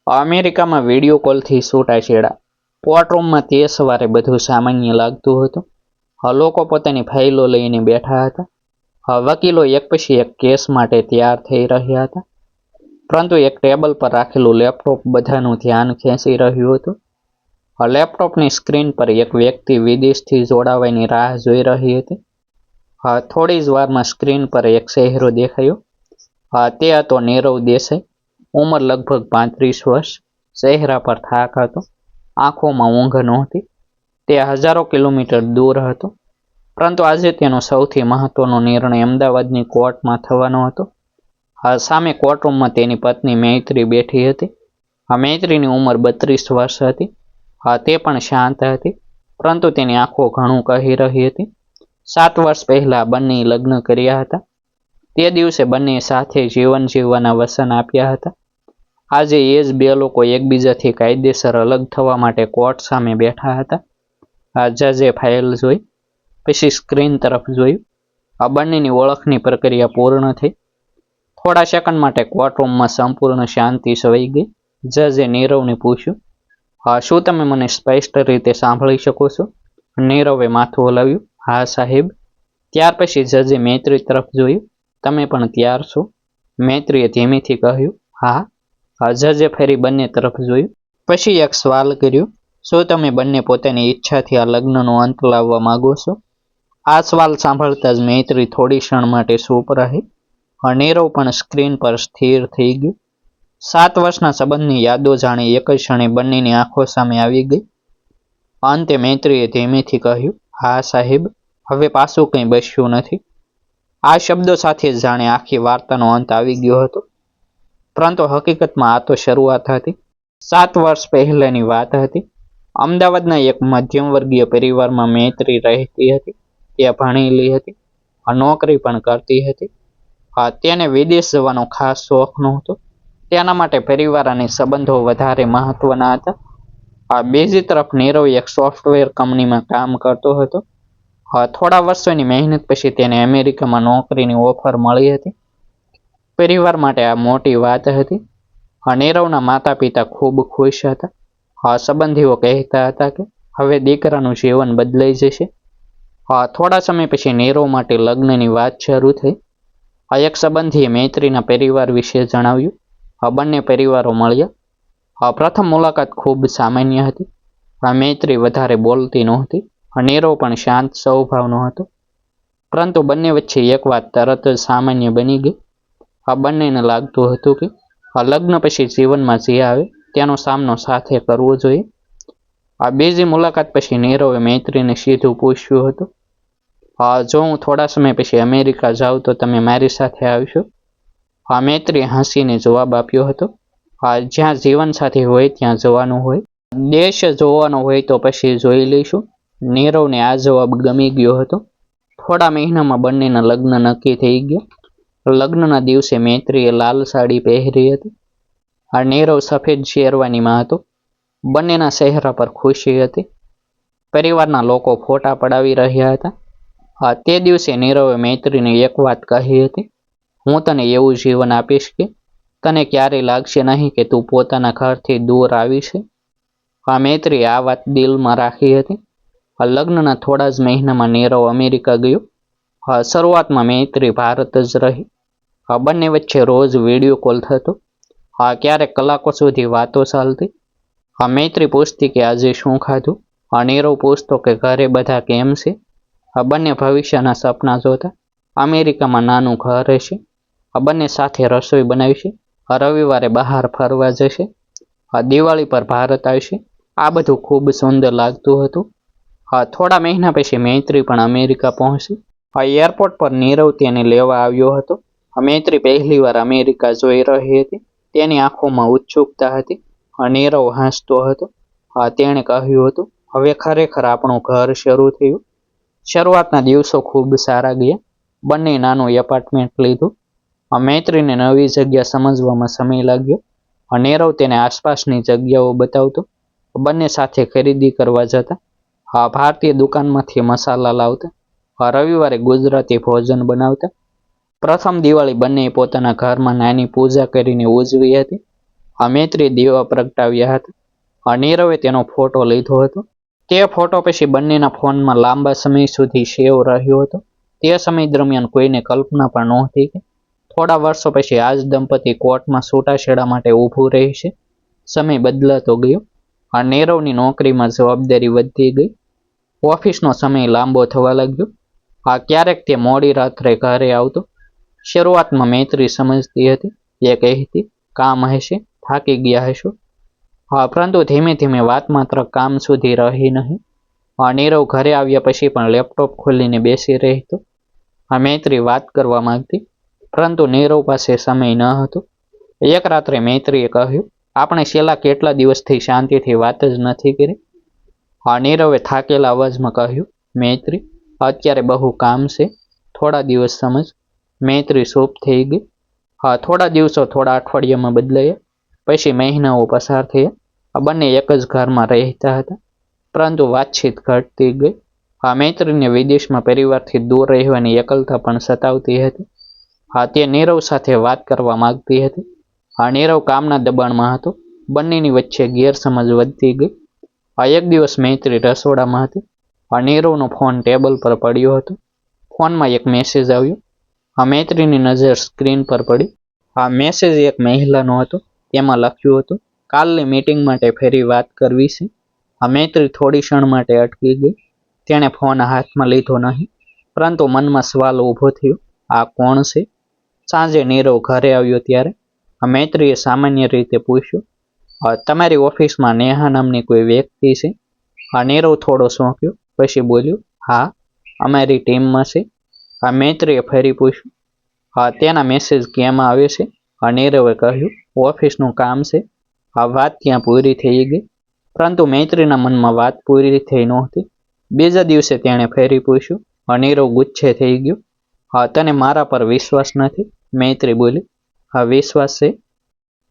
અમેરિકામાં વિડીયો કોલથી છૂટાછેડા. કોર્ટરૂમમાં તે સવારે બધું સામાન્ય લાગતું હતું. લોકો પોતાની ફાઇલો લઈને બેઠા હતા. વકીલો એક પછી એક કેસ માટે તૈયાર થઈ રહ્યા હતા. પરંતુ એક ટેબલ પર રાખેલું લેપટોપ બધાનું ધ્યાન ખેંચી રહ્યું હતું. લેપટોપની સ્ક્રીન પર એક વ્યક્તિ વિદેશથી જોડાવાની રાહ જોઈ રહી હતી. થોડી જ વારમાં સ્ક્રીન પર એક ચહેરો દેખાયો. તે હતો નીરવ દેસાઈ. ઉંમર લગભગ 35 વર્ષ. ચહેરા પર થાક હતો. આંખોમાં ઊંઘ નહોતી. તે હજારો કિલોમીટર દૂર હતો. પરંતુ આજે તેનો સૌથી મહત્વનો નિર્ણય અમદાવાદની કોર્ટમાં થવાનો હતો. સામે કોર્ટરૂમમાં તેની પત્ની મૈત્રી બેઠી હતી. મૈત્રીની ઉંમર 32 વર્ષ હતી. તે પણ શાંત હતી, પરંતુ તેની આંખો ઘણું કહી રહી હતી. 7 વર્ષ પહેલા બંને લગ્ન કર્યા હતા. તે દિવસે બંને સાથે જીવન જીવવાના વચન આપ્યા હતા. આજે એ જ બે લોકો એકબીજાથી કાયદેસર અલગ થવા માટે કોર્ટ સામે બેઠા હતા. જજે ફાઇલ જોઈ, પછી સ્ક્રીન તરફ જોયું. બંનેની ઓળખની પ્રક્રિયા પૂર્ણ થઈ. થોડા સેકન્ડ માટે કોર્ટરૂમમાં સંપૂર્ણ શાંતિ છવાઈ ગઈ. જજે નીરવને પૂછ્યું, શું તમે મને સ્પષ્ટ રીતે સાંભળી શકો છો? નીરવે માથું હલાવ્યું, હા સાહેબ. ત્યાર પછી જજે મૈત્રી તરફ જોયું, તમે પણ તૈયાર છો? મૈત્રીએ ધીમેથી કહ્યું, હા. જજે ફરી બંને તરફ જોયું. પછી એક સવાલ કર્યો, શું તમે બંને પોતાની ઈચ્છાથી આ લગ્નનો અંત લાવવા માંગો છો? આ સવાલ સાંભળતા જ મૈત્રી થોડી ક્ષણ માટે ચૂપ રહી. નીરવ પણ સ્ક્રીન પર સ્થિર થઈ ગયું. 7 વર્ષના સંબંધની યાદો જાણે એક જ ક્ષણે બંનેની આંખો સામે આવી ગઈ. અંતે મૈત્રીએ ધીમેથી કહ્યું, હા સાહેબ, હવે પાછું કંઈ બચ્યું નથી. આ શબ્દો સાથે જ જાણે આખી વાર્તાનો અંત આવી ગયો હતો. પરંતુ હકીકતમાં આ તો શરૂઆત હતી. 7 વર્ષ પહેલાની વાત હતી. અમદાવાદના એક મધ્યમવર્ગીય પરિવારમાં મૈત્રી રહેતી હતી. તે ભણેલી હતી, નોકરી પણ કરતી હતી. તેને વિદેશ જવાનો ખાસ શોખ નહોતો. તેના માટે પરિવાર અને સંબંધો વધારે મહત્વના હતા. બીજી તરફ નીરવ એક સોફ્ટવેર કંપનીમાં કામ કરતો હતો. થોડા વર્ષોની મહેનત પછી તેને અમેરિકામાં નોકરીની ઓફર મળી હતી. પરિવાર માટે આ મોટી વાત હતી. નીરવના માતા પિતા ખૂબ ખુશ હતા. સંબંધીઓ કહેતા હતા કે હવે દીકરાનું જીવન બદલાઈ જશે. થોડા સમય પછી નીરવ માટે લગ્નની વાત શરૂ થઈ. એક સંબંધીએ મૈત્રીના પરિવાર વિશે જણાવ્યું. બંને પરિવારો મળ્યા. પ્રથમ મુલાકાત ખૂબ સામાન્ય હતી. મૈત્રી વધારે બોલતી નહોતી. નીરવ પણ શાંત સ્વભાવનો હતો. પરંતુ બંને વચ્ચે એક વાત તરત જ સામાન્ય બની ગઈ. બંનેને લાગતું હતું કે લગ્ન પછી જીવનમાં જે આવે તેનો સામનો સાથે કરવો જોઈએ. બીજી મુલાકાત પછી નીરવે મૈત્રીને સીધું પૂછ્યું હતું, જો હું થોડા સમય પછી અમેરિકા જાઉં તો તમે મારી સાથે આવશો? મૈત્રીએ હસીને જવાબ આપ્યો હતો, જ્યાં જીવનસાથી હોય ત્યાં જવાનું હોય. દેશ જોવાનો હોય તો પછી જોઈ લઈશું. નીરવને આ જવાબ ગમી ગયો હતો. થોડા મહિનામાં બંનેના લગ્ન નક્કી થઈ ગયા. લગ્નના દિવસે મૈત્રીએ લાલ સાડી પહેરી હતી. નીરવ સફેદ શેરવાનીમાં હતો. બંનેના ચહેરા પર ખુશી હતી. પરિવારના લોકો ફોટા પડાવી રહ્યા હતા. તે દિવસે નીરવે મૈત્રીને એક વાત કહી હતી, હું તને એવું જીવન આપીશ કે તને ક્યારેય લાગશે નહીં કે તું પોતાના ઘરથી દૂર આવી છે. મૈત્રીએ આ વાત દિલમાં રાખી હતી. લગ્નના થોડા જ મહિનામાં નીરવ અમેરિકા ગયો. શરૂઆતમાં મૈત્રી ભારત જ રહી. બંને વચ્ચે રોજ વિડીયો કોલ થતો. ક્યારેક કલાકો સુધી વાતો ચાલતી. મૈત્રી પૂછતી કે આજે શું ખાધું. નીરવ પૂછતો કે ઘરે બધા કેમ છે. બંને ભવિષ્યના સપના જોતા. અમેરિકામાં નાનું ઘર હશે. બંને સાથે રસોઈ બનાવશે. રવિવારે બહાર ફરવા જશે. દિવાળી પર ભારત આવશે. આ બધું ખૂબ સુંદર લાગતું હતું. થોડા મહિના પછી મૈત્રી પણ અમેરિકા પહોંચી. એરપોર્ટ પર નીરવ તેને લેવા આવ્યો હતો. મૈત્રી પહેલી વાર અમેરિકા જોઈ રહી હતી. તેની આંખોમાં ઉત્સુકતા હતી. નીરવ હસતો હતો. તેણે કહ્યું હતું, હવે ખરેખર આપણું ઘર શરૂ થયું. શરૂઆતના દિવસો ખૂબ સારા ગયા. બંને નાનું એપાર્ટમેન્ટ લીધું. મૈત્રીને નવી જગ્યા સમજવામાં સમય લાગ્યો. નીરવ તેને આસપાસની જગ્યાઓ બતાવતો. બંને સાથે ખરીદી કરવા જતા. ભારતીય દુકાનમાંથી મસાલા લાવતા. રવિવારે ગુજરાતી ભોજન બનાવતા. પ્રથમ દિવાળી બંને પોતાના ઘરમાં નાની પૂજા કરીને ઉજવી હતી. મૈત્રી દીવા પ્રગટાવ્યા હતા. નીરવે તેનો ફોટો લીધો હતો. તે ફોટો પછી બંનેના ફોનમાં લાંબા સમય સુધી સેવ રહ્યો હતો. તે સમય દરમિયાન કોઈને કલ્પના પણ નહોતી કે થોડા વર્ષો પછી આ જ દંપતી કોર્ટમાં છૂટાછેડા માટે ઊભું રહેશે. સમય બદલાતો ગયો. નીરવની નોકરીમાં જવાબદારી વધતી ગઈ. ઓફિસનો સમય લાંબો થવા લાગ્યો. ક્યારેક તે મોડી રાત્રે ઘરે આવતો. શરૂઆતમાં મૈત્રી સમજતી હતી. એ કહેતી, કામ હશે, થાકી ગયા હશો. પરંતુ ધીમે ધીમે વાત માત્ર કામ સુધી રહી નહીં. નીરવ ઘરે આવ્યા પછી પણ લેપટોપ ખોલીને બેસી રહેતો. મૈત્રી વાત કરવા માંગતી, પરંતુ નીરવ પાસે સમય ન હતો. એક રાત્રે મૈત્રીએ કહ્યું, આપણે છેલ્લા કેટલા દિવસથી શાંતિથી વાત જ નથી કરી. નીરવે થાકેલા અવાજમાં કહ્યું, મૈત્રી, અત્યારે બહુ કામ છે, થોડા દિવસ સમજ. મૈત્રી ચૂપ થઈ ગઈ. થોડા દિવસો થોડા અઠવાડિયામાં બદલાયા. પછી મહિનાઓ પસાર થયા. બંને એક જ ઘરમાં રહેતા હતા, પરંતુ વાતચીત ઘટતી ગઈ. મૈત્રીને વિદેશમાં પરિવારથી દૂર રહેવાની એકલતા પણ સતાવતી હતી. તે નીરવ સાથે વાત કરવા માંગતી હતી. નીરવ કામના દબાણમાં હતો. બંનેની વચ્ચે ગેરસમજ વધતી ગઈ. એક દિવસ મૈત્રી રસોડામાં હતી. નીરવનો ફોન ટેબલ પર પડ્યો હતો. ફોનમાં એક મેસેજ આવ્યો. મૈત્રીની નજર સ્ક્રીન પર પડી. મેસેજ એક મહિલાનો હતો. તેમાં લખ્યું હતું, કાલની મીટિંગ માટે ફરી વાત કરવી છે. મૈત્રી થોડી ક્ષણ માટે અટકી ગઈ. તેણે ફોન હાથમાં લીધો નહીં, પરંતુ મનમાં સવાલ ઊભો થયો, આ કોણ છે? સાંજે નીરવ ઘરે આવ્યો ત્યારે મૈત્રીએ સામાન્ય રીતે પૂછ્યું, તમારી ઓફિસમાં નેહા નામની કોઈ વ્યક્તિ છે? નીરવ થોડો ચોંક્યો. પછી બોલ્યો, હા, અમારી ટીમમાં છે. મૈત્રીએ ફરી પૂછ્યું, તેના મેસેજ કેમ આવે છે? નીરવે કહ્યું, ઓફિસનું કામ છે. વાત ત્યાં પૂરી થઈ ગઈ. પરંતુ મૈત્રીના મનમાં વાત પૂરી થઈ નહોતી. બીજા દિવસે તેણે ફરી પૂછ્યું. નીરવ ગુસ્સે થઈ ગયો. તને મારા પર વિશ્વાસ નથી? મૈત્રી બોલી. વિશ્વાસ છે,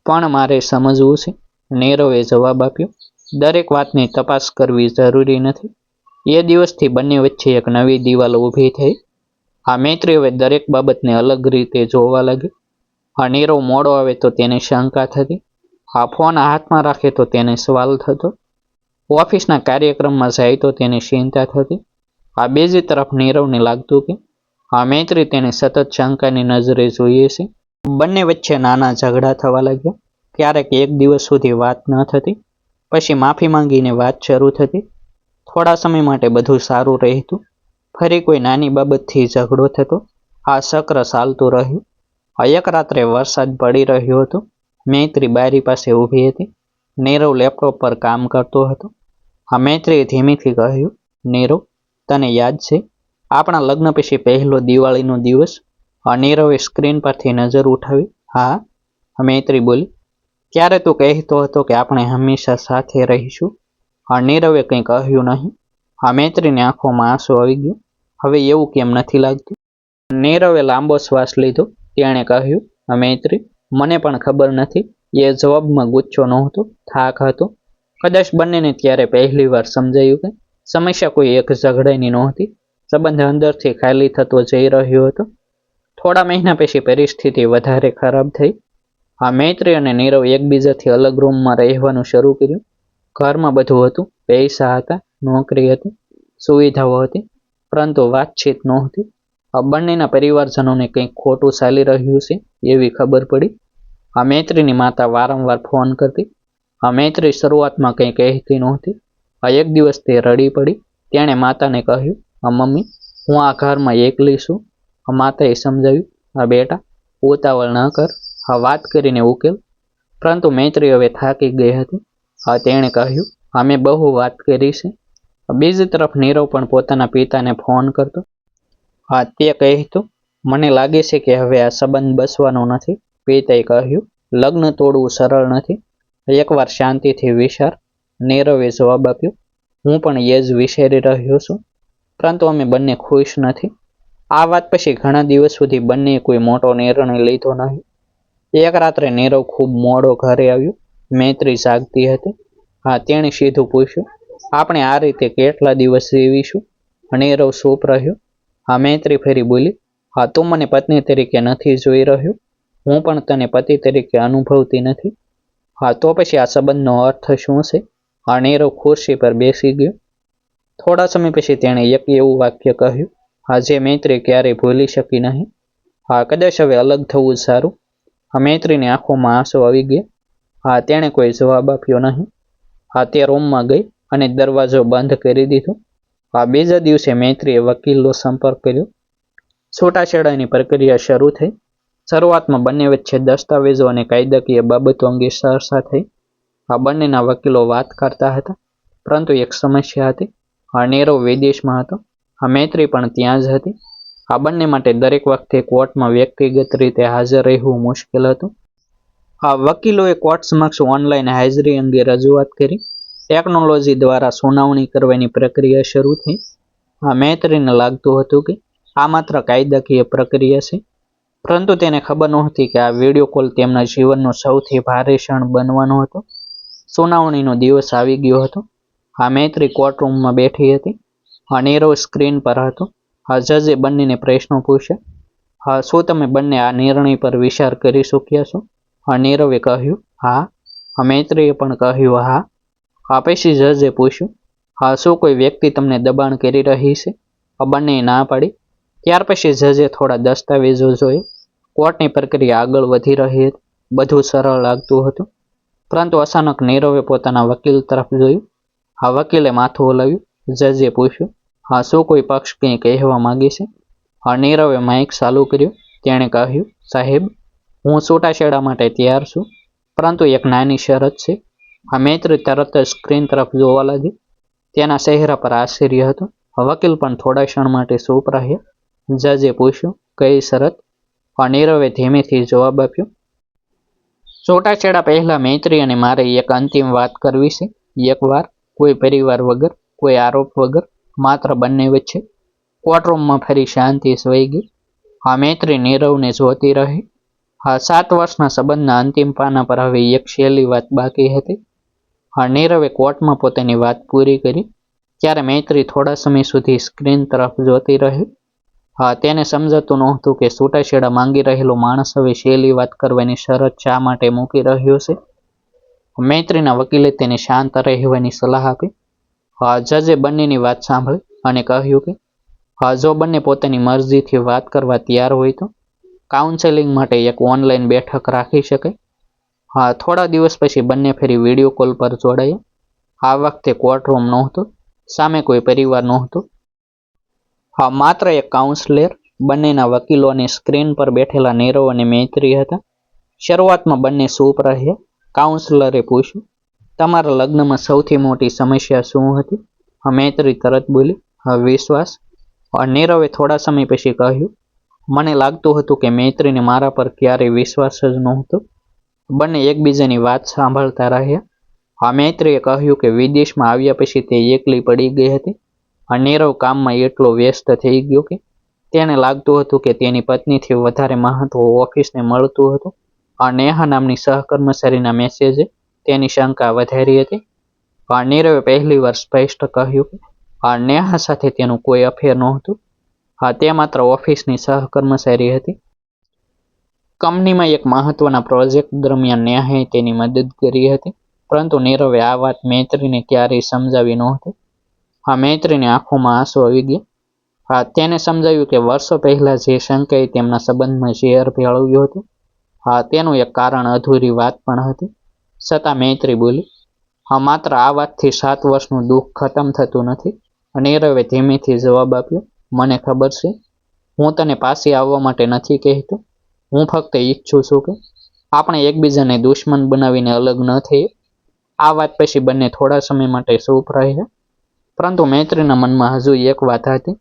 પણ મારે સમજવું છે. નીરવે જવાબ આપ્યો, દરેક વાતની તપાસ કરવી જરૂરી નથી. એ દિવસથી બંને વચ્ચે એક નવી દિવાલ ઊભી થઈ. મૈત્રી હવે દરેક બાબતને અલગ રીતે જોવા લાગી. નીરવ મોડો આવે તો તેને શંકા થતી. ફોન હાથમાં રાખે તો તેને સવાલ થતો. ઓફિસના કાર્યક્રમમાં જાય તો તેને ચિંતા થતી. બીજી તરફ નીરવને લાગતું કે મૈત્રી તેને સતત શંકાની નજરે જોઈએ છે. બંને વચ્ચે નાના ઝઘડા થવા લાગ્યા. ક્યારેક એક દિવસ સુધી વાત ન થતી. પછી માફી માંગીને વાત શરૂ થતી. થોડા સમય માટે બધું સારું રહેતું. ફરી કોઈ નાની બાબતથી ઝઘડો થતો. આ ચક્ર ચાલતું રહ્યું. એક રાત્રે વરસાદ પડી રહ્યો હતો. મૈત્રી બારી પાસે ઊભી હતી. નીરવ લેપટોપ પર કામ કરતો હતો. મૈત્રીએ ધીમેથી કહ્યું, નીરવ, તને યાદ છે આપણા લગ્ન પછી પહેલો દિવાળીનો દિવસ? નીરવે સ્ક્રીન પરથી નજર ઉઠાવી. હા, મૈત્રી બોલી. ત્યારે તું કહેતો હતો કે આપણે હંમેશા સાથે રહીશું. નીરવે કંઈ કહ્યું નહીં. મૈત્રીની આંખોમાં આંસુ આવી ગયું. હવે એવું કેમ નથી લાગતું? નીરવે લાંબો શ્વાસ લીધો. તેણે કહ્યું, મૈત્રી, મને પણ ખબર નથી. એ જવાબમાં ગુસ્સો નહોતો, થાક હતો. કદાચ બંનેને ત્યારે પહેલી વાર સમજાયું કે સમસ્યા કોઈ એક ઝઘડાની નહોતી. સંબંધ અંદરથી ખાલી થતો જઈ રહ્યો હતો. થોડા મહિના પછી પરિસ્થિતિ વધારે ખરાબ થઈ. મૈત્રી અને નીરવ એકબીજાથી અલગ રૂમમાં રહેવાનું શરૂ કર્યું. ઘરમાં બધું હતું, પૈસા હતા, નોકરી હતી, સુવિધાઓ હતી, પરંતુ વાતચીત નહોતી. બંનેના પરિવારજનોને કંઈક ખોટું ચાલી રહ્યું છે એવી ખબર પડી. મૈત્રીની માતા વારંવાર ફોન કરતી. મૈત્રી શરૂઆતમાં કંઈ કહેતી નહોતી. એક દિવસ તે રડી પડી. તેણે માતાને કહ્યું, મમ્મી, હું આ ઘરમાં એકલી છું. માતાએ સમજાવ્યું, બેટા, ઉતાવળ ન કર, વાત કરીને ઉકેલ. પરંતુ મૈત્રી હવે થાકી ગઈ હતી. તેણે કહ્યું, અમે બહુ વાત કરી છે. બીજી તરફ નીરવ પણ પોતાના પિતાને ફોન કરતો. તે કહેતો, મને લાગે છે કે હવે આ સંબંધ બસવાનો નથી. પિતાએ કહ્યું, લગ્ન તોડવું સરળ નથી. એકવાર શાંતિથી વિચાર. નીરવે જવાબ આપ્યો, હું પણ એ જ વિચારી રહ્યો છું, પરંતુ અમે બંને ખુશ નથી. આ વાત પછી ઘણા દિવસ સુધી બંને કોઈ મોટો નિર્ણય લીધો નહીં. એક રાત્રે નીરવ ખૂબ મોડો ઘરે આવ્યો. મૈત્રી જાગતી હતી. તેણે સીધું પૂછ્યું, આપણે આ રીતે કેટલા દિવસ જીવીશું? નીરવ ચૂપ રહ્યો. મૈત્રી ફરી બોલી, તું મને પત્ની તરીકે નથી જોઈ રહ્યો. હું પણ તને પતિ તરીકે અનુભવતી નથી. હા, તો પછી આ સંબંધનો અર્થ શું છે? હા, નીરવ ખુરશી પર બેસી ગયો. થોડા સમય પછી તેણે એક એવું વાક્ય કહ્યું, હા, જે મૈત્રી ક્યારેય ભૂલી શકી નહીં. હા, કદાચ હવે અલગ થવું સારું. હા, મૈત્રીની આંખોમાં આંસુ આવી ગયા. હા, તેણે કોઈ જવાબ આપ્યો નહીં. હા, તે રૂમમાં ગઈ અને દરવાજો બંધ કરી દીધો. હા, બીજા દિવસે મૈત્રીએ વકીલનો સંપર્ક કર્યો. છૂટાછેડાની પ્રક્રિયા શરૂ થઈ. શરૂઆતમાં બંને વચ્ચે દસ્તાવેજો અને કાયદાકીય બાબતો અંગે ચર્ચા થઈ. આ બંનેના વકીલો વાત કરતા હતા, પરંતુ એક સમસ્યા હતી. આ નીરવ વિદેશમાં હતો. આ મૈત્રી પણ ત્યાં જ હતી. આ બંને માટે દરેક વખતે કોર્ટમાં વ્યક્તિગત રીતે હાજર રહેવું મુશ્કેલ હતું. આ વકીલોએ કોર્ટ સમક્ષ ઓનલાઈન હાજરી અંગે રજૂઆત કરી. ટેકનોલોજી દ્વારા સુનાવણી કરવાની પ્રક્રિયા શરૂ થઈ. આ મૈત્રીને લાગતું હતું કે આ માત્ર કાયદાકીય પ્રક્રિયા છે, પરંતુ તેને ખબર નહોતી કે આ વિડીયો કોલ તેમના જીવનનો સૌથી ભારે ક્ષણ બનવાનો હતો. સુનાવણીનો દિવસ આવી ગયો હતો. આ મૈત્રી કોર્ટરૂમમાં બેઠી હતી. આ નીરવ સ્ક્રીન પર હતો. આ જજે બંનેને પ્રશ્નો પૂછ્યા. હા, શું તમે બંને આ નિર્ણય પર વિચાર કરી ચૂક્યા છો? હા, નીરવે કહ્યું હા. આ મૈત્રીએ પણ કહ્યું હા. આ પછી જજે પૂછ્યું, હા, શું કોઈ વ્યક્તિ તમને દબાણ કરી રહી છે? આ બંનેએ ના પાડી. ત્યાર પછી જજે થોડા દસ્તાવેજો જોયા. કોર્ટની પ્રક્રિયા આગળ વધી રહી હતી. બધું સરળ લાગતું હતું, પરંતુ અચાનક નીરવે પોતાના વકીલ તરફ જોયું. આ વકીલે માથું હલાવ્યું. જજે પૂછ્યું, હા, શું કોઈ પક્ષ કંઈ કહેવા માંગે છે? હા, નીરવે માઇક ચાલુ કર્યું. તેણે કહ્યું, સાહેબ, હું છૂટાછેડા માટે તૈયાર છું, પરંતુ એક નાની શરત છે. આ મૈત્રી તરત જ સ્ક્રીન તરફ જોવા લાગી. તેના ચહેરા પર આશ્ચર્ય હતું. વકીલ પણ થોડા ક્ષણ માટે ચૂપ રહ્યા. જજે પૂછ્યું, કઈ શરત? આ નીરવે ધીમેથી જવાબ આપ્યો, છૂટાછેડા પહેલા મૈત્રી અને મારે એક અંતિમ વાત કરવી છે. એકવાર, કોઈ પરિવાર વગર, કોઈ આરોપ વગર, માત્ર બંને વચ્ચે. કોર્ટરૂમમાં ફરી શાંતિ છવાઈ ગઈ. આ મૈત્રી નીરવને જોતી રહી. હા, 7 વર્ષના સંબંધના અંતિમ પાના પર હવે એક છેલ્લી વાત બાકી હતી. હા, નીરવે કોર્ટમાં પોતાની વાત પૂરી કરી. ત્યારે મૈત્રી થોડા સમય સુધી સ્ક્રીન તરફ જોતી રહી. હા, તેને સમજાતું નહોતું કે છૂટાછેડા માંગી રહેલો માણસ હવે છેલ્લી વાત કરવાની શરત શા માટે મૂકી રહ્યો છે. મૈત્રીના વકીલે તેને શાંત રહેવાની સલાહ આપી. હા, જજે બંનેની વાત સાંભળી અને કહ્યું કે હા, જો બંને પોતાની મરજીથી વાત કરવા તૈયાર હોય તો કાઉન્સેલિંગ માટે એક ઓનલાઈન બેઠક રાખી શકાય. હા, થોડા દિવસ પછી બંને ફરી વિડીયો કોલ પર જોડાયા. આ વખતે કોર્ટરૂમ નહોતો, સામે કોઈ પરિવાર નહોતો. હા, માત્ર એક કાઉન્સલર, બંનેના વકીલો અને સ્ક્રીન પર બેઠેલા નીરવ અને મૈત્રી હતા. શરૂઆતમાં બંને ચૂપ રહ્યા. કાઉન્સલરે પૂછ્યું, તમારા લગ્નમાં સૌથી મોટી સમસ્યા શું હતી? હા, મૈત્રી તરત બોલી, હા, વિશ્વાસ. નીરવે થોડા સમય પછી કહ્યું, મને લાગતું હતું કે મૈત્રીને મારા પર ક્યારેય વિશ્વાસ જ નહોતો. બંને એકબીજાની વાત સાંભળતા રહ્યા. હા, મૈત્રીએ કહ્યું કે વિદેશમાં આવ્યા પછી તે એકલી પડી ગઈ હતી. નીરવ કામમાં એટલો વ્યસ્ત થઈ ગયો કે તેને લાગતું હતું કે તેની પત્નીથી વધારે મહત્વ ઓફિસને મળતું હતું. નેહા નામની સહકર્મચારીના મેસેજે તેની શંકા વધારી હતી. નીરવે પહેલી વાર સ્પષ્ટ કહ્યું કે નેહા સાથે તેનું કોઈ અફેર નહોતું. તે માત્ર ઓફિસની સહકર્મચારી હતી. કંપનીમાં એક મહત્વના પ્રોજેક્ટ દરમિયાન નેહાએ તેની મદદ કરી હતી, પરંતુ નીરવે આ વાત મૈત્રીને ક્યારેય સમજાવી નહોતી. મૈત્રીની આંખોમાં આંસુ આવી ગયા. તેને સમજાવ્યું કે વર્ષો પહેલા જે શંકાએ તેમના સંબંધમાં ઝેર ભેળવ્યું હતું, તેનું એક કારણ અધૂરી વાત પણ હતી. છતાં મૈત્રી બોલી, માત્ર આ વાતથી 7 વર્ષનું દુઃખ ખતમ થતું નથી. નીરવે ધીમેથી જવાબ આપ્યો, મને ખબર છે. હું તને પાછી આવવા માટે નથી કહેતો. હું ફક્ત ઈચ્છું છું કે આપણે એકબીજાને દુશ્મન બનાવીને અલગ ન થઈએ. આ વાત પછી બંને થોડા સમય માટે ચૂપ રહ્યા, પરંતુ મૈત્રીના મનમાં હજુ એક વાત હતી.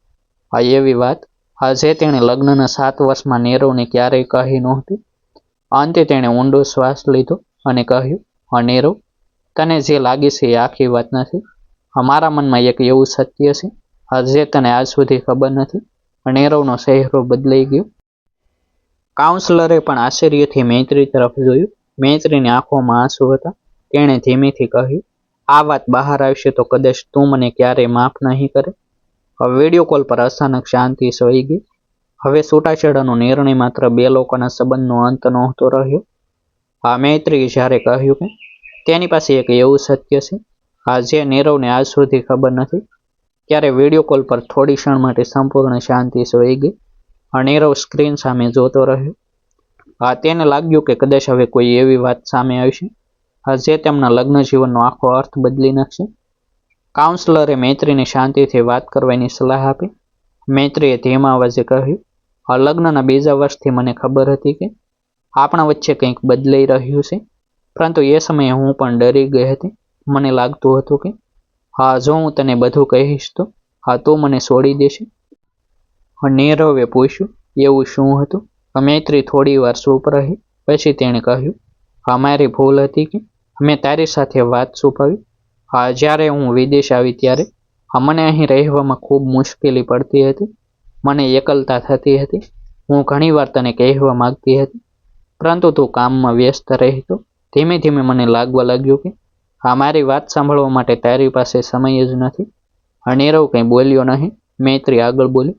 એવી વાત જે તેણે લગ્નના 7 વર્ષમાં નીરવને ક્યારેય કહી નહોતી. અંતે તેણે ઊંડો શ્વાસ લીધો અને કહ્યું, નીરવ, તને જે લાગે છે એ આખી વાત નથી. મારા મનમાં એક એવું સત્ય છે જે તને આજ સુધી ખબર નથી. નીરવનો ચહેરો બદલાઈ ગયો. કાઉન્સલરે પણ આશ્ચર્યથી મૈત્રી તરફ જોયું. મૈત્રીની આંખોમાં આંસુ હતા. તેણે ધીમેથી કહ્યું, આ વાત બહાર આવશે તો કદાચ તું મને ક્યારેય માફ નહીં કરે. વિડીયો કોલ પર અચાનક શાંતિ છવાઈ ગઈ. હવે છૂટાછેડાનો નિર્ણય માત્ર બે લોકોના સંબંધનો અંત નહોતો રહ્યો. મૈત્રીએ જ્યારે કહ્યું કે તેની પાસે એક એવું સત્ય છે જે નીરવને આજ સુધી ખબર નથી. ત્યારે વિડીયો કોલ પર થોડી ક્ષણ માટે સંપૂર્ણ શાંતિ છવાઈ ગઈ. નીરવ સ્ક્રીન સામે જોતો રહ્યો. તેને લાગ્યું કે કદાચ હવે કોઈ એવી વાત સામે આવશે જે તેમના લગ્ન જીવનનો આખો અર્થ બદલી નાખશે. કાઉન્સલરે મૈત્રીને શાંતિથી વાત કરવાની સલાહ આપી. મૈત્રીએ ધીમા અવાજે કહ્યું, લગ્નના બીજા વર્ષથી મને ખબર હતી કે આપણા વચ્ચે કંઈક બદલાઈ રહ્યું છે, પરંતુ એ સમયે હું પણ ડરી ગઈ હતી. મને લાગતું હતું કે જો હું તને બધું કહીશ તો તું મને છોડી દેશે. નીરવે પૂછ્યું, એવું શું હતું? મૈત્રી થોડી વાર ચૂપ રહી. પછી તેણે કહ્યું, મારી ભૂલ હતી કે મેં તારી સાથે વાત છુપાવી. જ્યારે હું વિદેશ આવી ત્યારે મને અહીં રહેવામાં ખૂબ મુશ્કેલી પડતી હતી. મને એકલતા થતી હતી. હું ઘણીવાર તને કહેવા માંગતી હતી, પરંતુ તું કામમાં વ્યસ્ત રહેતો. ધીમે ધીમે મને લાગવા લાગ્યું કે મારી વાત સાંભળવા માટે તારી પાસે સમય જ નથી. નીરવ કંઈ બોલ્યો નહીં. મૈત્રી આગળ બોલી,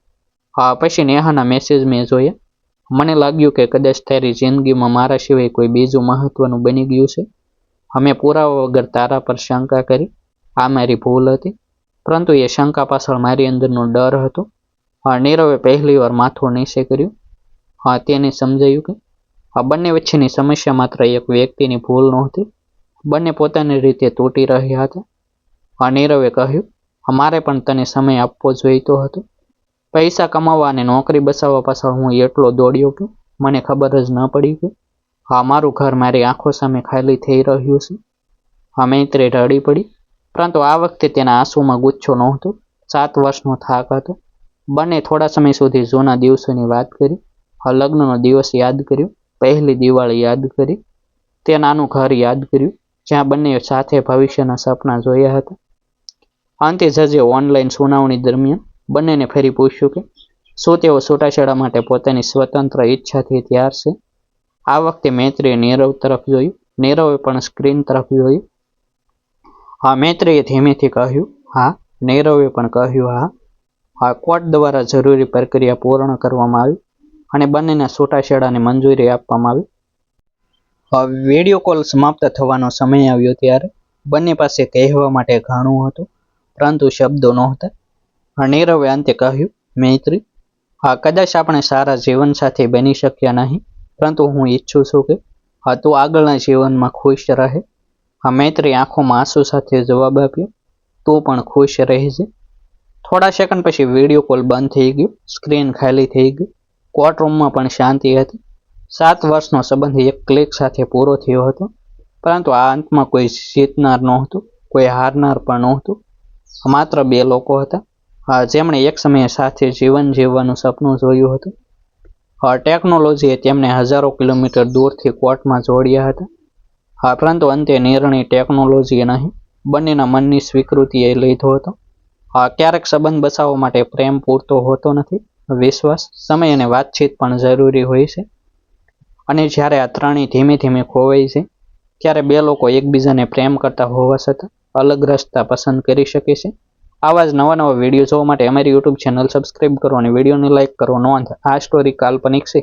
પછી નેહાના મેસેજ મેં જોયા. મને લાગ્યું કે કદાચ તારી જિંદગીમાં મારા સિવાય કોઈ બીજું મહત્વનું બની ગયું છે. અમે પુરાવા વગર તારા પર શંકા કરી. આ મારી ભૂલ હતી, પરંતુ એ શંકા પાછળ મારી અંદરનો ડર હતો. નીરવે પહેલી વાર માથું નીચે કર્યું. તેને સમજાયું કે બંને વચ્ચેની સમસ્યા માત્ર એક વ્યક્તિની ભૂલ નહોતી. બંને પોતાની રીતે તૂટી રહ્યા હતા. નીરવે કહ્યું, મારે પણ તને સમય આપવો જોઈતો હતો. પૈસા કમાવા અને નોકરી બસાવવા પાછળ હું એટલો દોડ્યો કે મને ખબર જ ન પડી કે મારું ઘર મારી આંખો સામે ખાલી થઈ રહ્યું છે. મૈત્રી રડી પડી, પરંતુ આ વખતે તેના આંસુમાં ગુચ્છો નહોતો, 7 વર્ષનો થાક હતો. બંને થોડા સમય સુધી જૂના દિવસોની વાત કરી. લગ્નનો દિવસ યાદ કર્યો, પહેલી દિવાળી યાદ કરી, તે નાનું ઘર યાદ કર્યું જ્યાં બંને સાથે ભવિષ્યના સપના જોયા હતા. અંતે જજે ઓનલાઈન સુનાવણી દરમિયાન બંનેને ફરી પૂછ્યું કે શું તેઓ છૂટાછેડા માટે પોતાની સ્વતંત્ર ઈચ્છાથી તૈયાર છે. આ વખતે મૈત્રીએ નીરવ તરફ જોયું. નીરવે પણ સ્ક્રીન તરફ જોયું. મૈત્રીએ ધીમેથી કહ્યું, હા. નીરવે પણ કહ્યું, હા. કોર્ટ દ્વારા જરૂરી પ્રક્રિયા પૂર્ણ કરવામાં આવી અને બંનેના છૂટાછેડાને મંજૂરી આપવામાં આવી. વિડીયો કોલ સમાપ્ત થવાનો સમય આવ્યો ત્યારે બંને પાસે કહેવા માટે ઘણું હતું, પરંતુ શબ્દો નહોતા. નીરવે અંતે કહ્યું, મૈત્રી, કદાચ આપણે સારા જીવનસાથી બની શક્યા નહીં, પરંતુ હું ઈચ્છું છું કે તું આગળના જીવનમાં ખુશ રહે. મૈત્રી આંખોમાં આંસુ સાથે જવાબ આપ્યો, તું પણ ખુશ રહેજે. થોડા સેકન્ડ પછી વિડીયો કોલ બંધ થઈ ગયો. સ્ક્રીન ખાલી થઈ ગઈ. કોર્ટરૂમમાં પણ શાંતિ હતી. 7 વર્ષનો સંબંધ એક ક્લિક સાથે પૂરો થયો હતો, પરંતુ આ અંતમાં કોઈ જીતનાર નહોતું, કોઈ હારનાર પણ નહોતું. માત્ર 2 લોકો હતા જેમણે એક સમયે સાથે જીવન જીવવાનું સપનું જોયું હતું. ટેકનોલોજીએ તેમને હજારો કિલોમીટર દૂરથી કોર્ટમાં જોડ્યા હતા, પરંતુ અંતે નિર્ણય ટેકનોલોજીએ નહીં, બંનેના મનની સ્વીકૃતિએ લીધો હતો. ક્યારેક સંબંધ બચાવવા માટે પ્રેમ પૂરતો હોતો નથી, વિશ્વાસ, સમય અને વાતચીત પણ જરૂરી હોય છે. અને જ્યારે આ ત્રણેય ધીમે ધીમે ખોવાય છે, ત્યારે 2 લોકો એકબીજાને પ્રેમ કરતા હોવા છતાં અલગ રસ્તા પસંદ કરી શકે છે. આવા જ નવા વિડીયો જોવા માટે અમારી યુટ્યુબ ચેનલ સબસ્ક્રાઈબ કરો અને વિડીયોને લાઇક કરો. નોંધ, આ સ્ટોરી કાલ્પનિક છે.